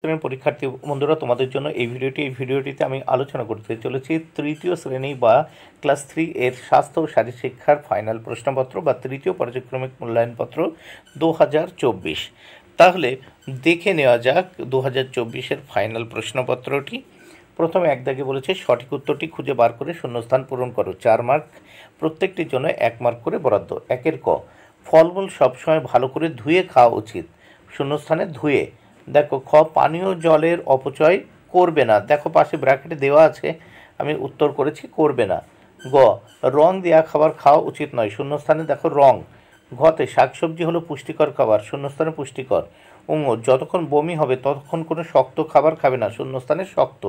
শ্রেণীর পরীক্ষার্থী বন্ধুরা, তোমাদের জন্য এই ভিডিওটিতে আমি আলোচনা করতে চলেছি তৃতীয় শ্রেণী বা ক্লাস 3 এর স্বাস্থ্য ও শারীরশিক্ষার ফাইনাল প্রশ্নপত্র বা তৃতীয় পর্যায়ক্রমিক মূল্যায়নপত্র 2024। তাহলে দেখে নেওয়া যাক 2024-এর ফাইনাল প্রশ্নপত্রটি। প্রথমে এক দাগে বলেছে সঠিক উত্তরটি খুঁজে বার করে শূন্যস্থান পূরণ করো। 4 মার্ক, প্রত্যেকটির জন্য 1 মার্ক করে বরাদ্দ। একের ক, ফলমূল সবসময় ভালো করে ধুয়ে খাওয়া উচিত। শূন্যস্থানে ধুয়ে। দেখো খ, পানীয় জলের অপচয় করবে না। দেখো পাশে ব্র্যাকেটে দেওয়া আছে, আমি উত্তর করেছি করবে না। গ, রং দেওয়া খাবার খাওয়া উচিত নয়। শূন্যস্থানে দেখো রং। ঘতে, শাকসবজি হলো পুষ্টিকর খাবার। শূন্যস্থানে পুষ্টিকর। অঙ্গ, যতক্ষণ বমি হবে ততক্ষণ কোনো শক্ত খাবার খাবে না। শূন্যস্থানে শক্ত।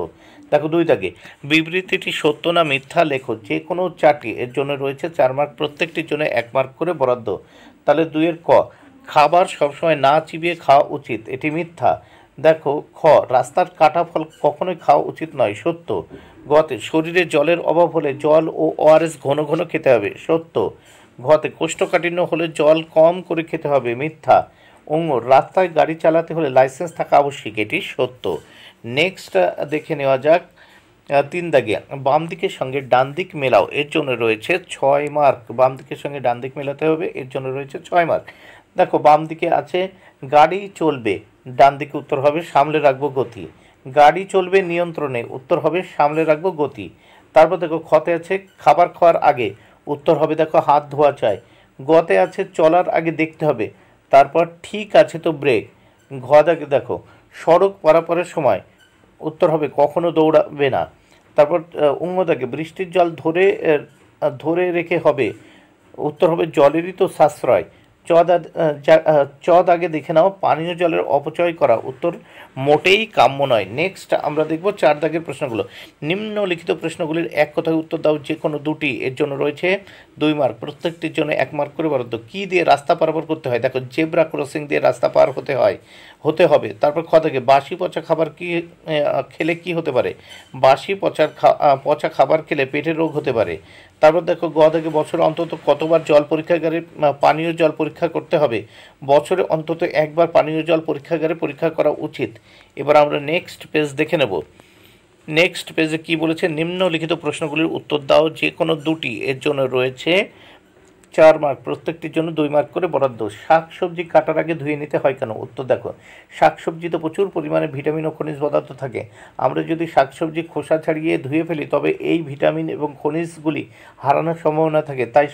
দেখো 2 দাগে, বিবৃতিটি সত্য না মিথ্যা লেখো। যে কোনো 4টি এর জন্য রয়েছে 4 মার্ক, প্রত্যেকটির জন্য 1 মার্ক করে বরাদ্দ। তাহলে 2-এর ক, খাবার সবসময় না চিবিয়ে খাওয়া উচিত, এটি মিথ্যা। দেখো খ, রাস্তার কাটা ফল কখনোই খাওয়া উচিত নয়, সত্য। গতে, শরীরে জলের অভাব হলে জল ও ওআরএস ঘন ঘন খেতে হবে, সত্য। ঘতে, কোষ্ঠকাঠিন্য হলে জল কম করে খেতে হবে, মিথ্যা। অঙ্গ, রাস্তায় গাড়ি চালাতে হলে লাইসেন্স থাকা আবশ্যিক, এটি সত্য। নেক্সট দেখে নেওয়া যাক 3 দাগে, বাম দিকের সঙ্গে ডান দিক মেলাও, এর জন্য রয়েছে 6 মার্ক। বাম দিকের সঙ্গে ডান দিক মেলাতে হবে, এর জন্য রয়েছে 6 মার্ক। দেখো বাম দিকে আছে গাড়ি চলবে, ডান দিকে উত্তর হবে সামলে রাখবো গতি। গাড়ি চলবে নিয়ন্ত্রণে, উত্তর হবে সামলে রাখবো গতি। তারপর দেখো খতে আছে খাবার খাওয়ার আগে, উত্তর হবে দেখো হাত ধোয়া চাই। গতে আছে চলার আগে দেখতে হবে, তারপর ঠিক আছে তো ব্রেক। ঘ দাগে দেখো সড়ক পারাপারের সময়, উত্তর হবে কখনো দৌড়াবে না। তারপর উঙ্গ দাগে বৃষ্টির জল ধরে রেখে হবে, উত্তর হবে জলেরই তো সাশ্রয়। চ দাগে দেখে নাও পানীয় জলের অপচয় করা, উত্তর মোটেই কাম্য নয়। নেক্সট আমরা দেখব 4 দাগের প্রশ্নগুলো। নিম্নলিখিত প্রশ্নগুলির এক কথায় উত্তর দাও, যে কোনো 2টি, এর জন্য রয়েছে 2 মার্ক, প্রত্যেকটির জন্য 1 মার্ক করে বরাদ্দ। কী দিয়ে রাস্তা পারাপার করতে হয়? দেখো জেব্রা ক্রসিং দিয়ে রাস্তা পার হতে হবে। তারপর খ থেকে বাসি পচা খাবার খেলে কি হতে পারে? বাসি পচা খাবার খেলে পেটের রোগ হতে পারে। তারপর দেখো গ থেকে বছরে অন্তত কতবার জল পরীক্ষাগারে পানীয় জল পরীক্ষা করতে হবে? বছরে অন্তত 1 বার পানীয় জল পরীক্ষাগারে পরীক্ষা করা উচিত। এবার আমরা নেক্সট পেজ দেখে নেব। নেক্সট পেজে কি বলেছে? নিম্নলিখিত প্রশ্নগুলির উত্তর দাও, যে কোনো 2টি, এর জন্য রয়েছে 4 মার্ক, প্রত্যেকটির জন্য 2 মার্ক করে বরাদ্দ। শাকসবজি কাটার আগে ধুয়ে নিতে হয় কেন? উত্তর দেখো শাকসবজিতে প্রচুর পরিমাণে ভিটামিন ও খনিজ পদার্থ থাকে। আমরা যদি শাকসবজি খোসা ছাড়িয়ে ধুয়ে ফেলি তবে এই ভিটামিন এবং খনিজগুলি হারানোর সম্ভাবনা থাকে, তাই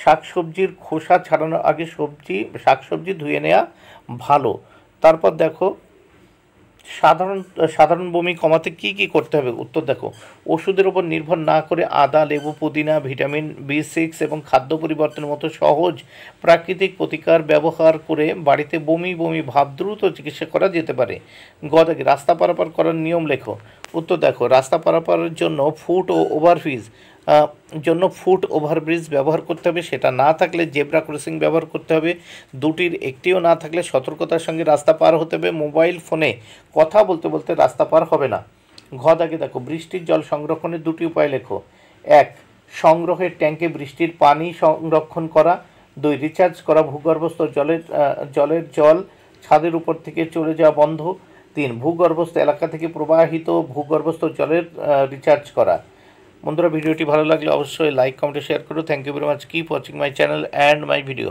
শাকসবজির খোসা ছাড়ানোর আগে শাকসবজি ধুয়ে নেওয়া ভালো। তারপর দেখো সাধারণ বমি কমাতে কি করতে হবে? উত্তর দেখো ওষুধের উপর নির্ভর না করে আদা, লেবু, পুদিনা, ভিটামিন B6 এবং খাদ্য পরিবর্তনের মতো সহজ প্রাকৃতিক প্রতিকার ব্যবহার করে বাড়িতে বমি ভাব দ্রুত চিকিৎসা করা যেতে পারে। গ দাগে রাস্তা পারাপার করার নিয়ম লেখো। উত্তর দেখো রাস্তা পারাপারের জন্য ফুট ওভারব্রিজ ব্যবহার করতে হবে, সেটা না থাকলে জেব্রা ক্রসিং ব্যবহার করতে হবে। 2টির একটিও না থাকলে সতর্কতার সঙ্গে রাস্তা পার হতে হবে। মোবাইল ফোনে কথা বলতে বলতে রাস্তা পার হবে না। ঘ দাগে দেখো বৃষ্টির জল সংরক্ষণের 2টি উপায় লেখো। 1, সংগ্রহের ট্যাঙ্কে বৃষ্টির পানি সংরক্ষণ করা। 2, রিচার্জ করা ভূগর্ভস্থ জল ছাদের উপর থেকে চলে যাওয়া বন্ধ। 3, ভূগর্ভস্থ এলাকা থেকে প্রবাহিত ভূগর্ভস্থ জলের রিচার্জ করা। বন্ধুরা, ভিডিওটি ভালো লাগলে অবশ্যই লাইক, কমেন্ট, শেয়ার করো। Thank you very much. Keep watching my channel and my video.